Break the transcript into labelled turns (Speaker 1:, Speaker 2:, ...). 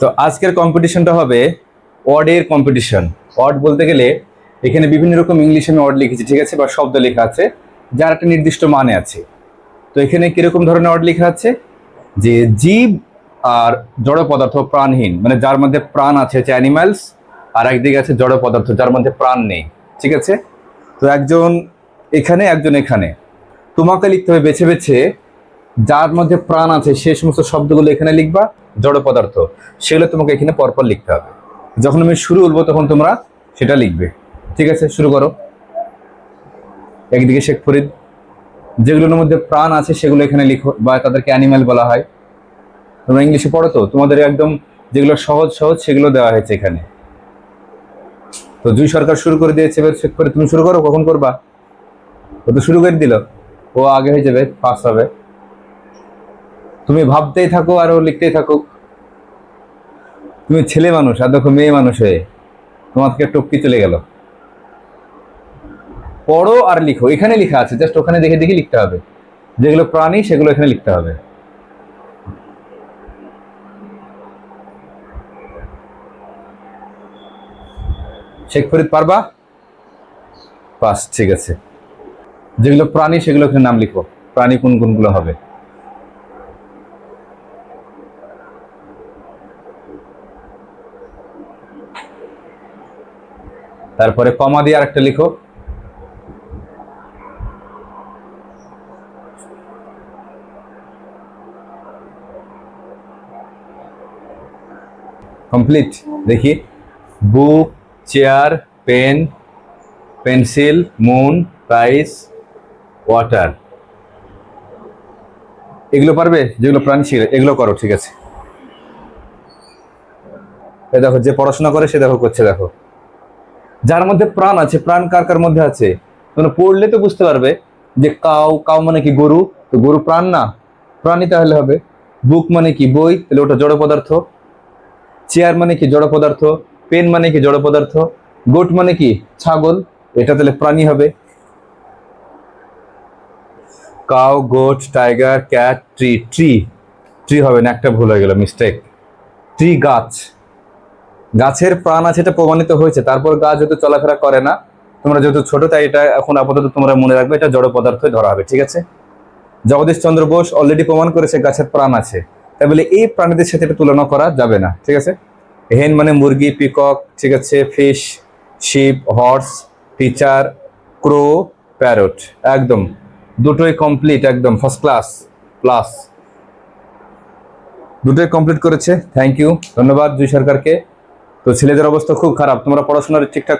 Speaker 1: তো আজকের কম্পিটিশনটা হবে ওয়ার্ডের কম্পিটিশন। ওয়ার্ড বলতে গেলে এখানে বিভিন্ন রকম ইংলিশে আমি ওয়ার্ড লিখেছি, ঠিক আছে, বা শব্দ লেখা আছে যার একটা নির্দিষ্ট মানে আছে। তো এখানে কিরকম ধরনের ওয়ার্ড লেখা আছে যে জীব আর জড় পদার্থ প্রাণহীন, মানে যার মধ্যে প্রাণ আছে হচ্ছে অ্যানিমালস, আর একদিকে আছে জড় পদার্থ যার মধ্যে প্রাণ নেই, ঠিক আছে। তো একজন এখানে একজন এখানে, তোমাকে লিখতে হবে বেছে বেছে যার মধ্যে প্রাণ আছে সেই সমস্ত শব্দগুলো এখানে লিখবা, জড় পদার্থ সেগুলো তোমাকে এখানে পরপর লিখতে হবে। যখন আমি শুরু বলবো তখন তোমরা সেটা লিখবে, ঠিক আছে। শুরু করো। একদিকে শেখ ফরিদ, যেগুলোর মধ্যে প্রাণ আছে সেগুলো এখানে লিখো, বা তাদেরকে অ্যানিম্যাল বলা হয়। তোমরা ইংলিশে পড়ো তো, তোমাদের একদম যেগুলো সহজ সহজ সেগুলো দেওয়া হয়েছে এখানে। তো জুই সরকার শুরু করে দিয়েছে, এবার শেখ ফরিদ তুমি শুরু করো। কখন করবা? ও তো শুরু করে দিল, ও আগে হয়ে যাবে, ফার্স্ট হবে। তুমি ভাবতেই থাকো আর ও লিখতেই থাকুক। তুমি ছেলে মানুষ আর দেখো মেয়ে মানুষ হয়ে তোমাকে টপকি চলে গেল। পড়ো আর লিখো, এখানে লেখা আছে, জাস্ট ওখানে দেখে দেখে লিখতে হবে। যেগুলো প্রাণী সেগুলো এখানে লিখতে হবে। শেখ ফরিদ পারবা? পাস, ঠিক আছে। যেগুলো প্রাণী সেগুলো এখানে নাম লিখো, প্রাণী কোন কোনগুলো হবে। তারপরে কমা দিয়ে আরেকটা লিখো। কমপ্লিট। দেখি, book, chair, pen, pencil, moon, rice, water, এগুলো পারবে? যেগুলো প্রাণী ছিল এগুলো করো, ঠিক আছে। এই দেখো, যে পড়াশোনা করে সে দেখো করছে, দেখো যার মধ্যে প্রাণ আছে, প্রাণ কার কার মধ্যে আছে তোমরা পড়লে তো বুঝতে পারবে। যে কাউ, কাউ মানে কি গরু, তো গরু প্রাণ না, প্রাণী তাহলে হবে। বুক মানে কি বই, তাহলে ওটা জড় পদার্থ। চেয়ার মানে কি জড় পদার্থ। পেন মানে কি জড় পদার্থ। গোট মানে কি ছাগল, এটা তাহলে প্রাণী হবে। Cow, goat, tiger, cat, tree, tree, tree হবে না, একটা ভুল হয়ে গেল, মিস্টেক। ট্রি গাছ, গাছের প্রাণ আছে এটা প্রমাণিত হয়েছে, তারপর গাছ যেহেতু চলাফেরা করে না, তোমরা যেহেতু ছোট তাই এটা এখন আপাতত তোমরা মনে রাখবে, এটা জড় পদার্থই ধরা হবে, ঠিক আছে। জগদীশ চন্দ্র বোস অলরেডি প্রমাণ করেছে গাছের প্রাণ আছে, তাই বলে এই প্রাণীদের সাথে এটা তুলনা করা যাবে না, ঠিক আছে। হেন মানে মুরগি, পিকক, ঠিক আছে, ফিশ, শিপ, হর্স, টিচার, ক্রো, প্যারট, একদম দুটোই কমপ্লিট, একদম ফার্স্ট ক্লাস প্লাস। দুটোই কমপ্লিট করেছে, থ্যাংক ইউ, ধন্যবাদ জুই সরকারকে। তো ছেলেদের অবস্থা খুব খারাপ, তোমরা পড়াশোনা ঠিকঠাক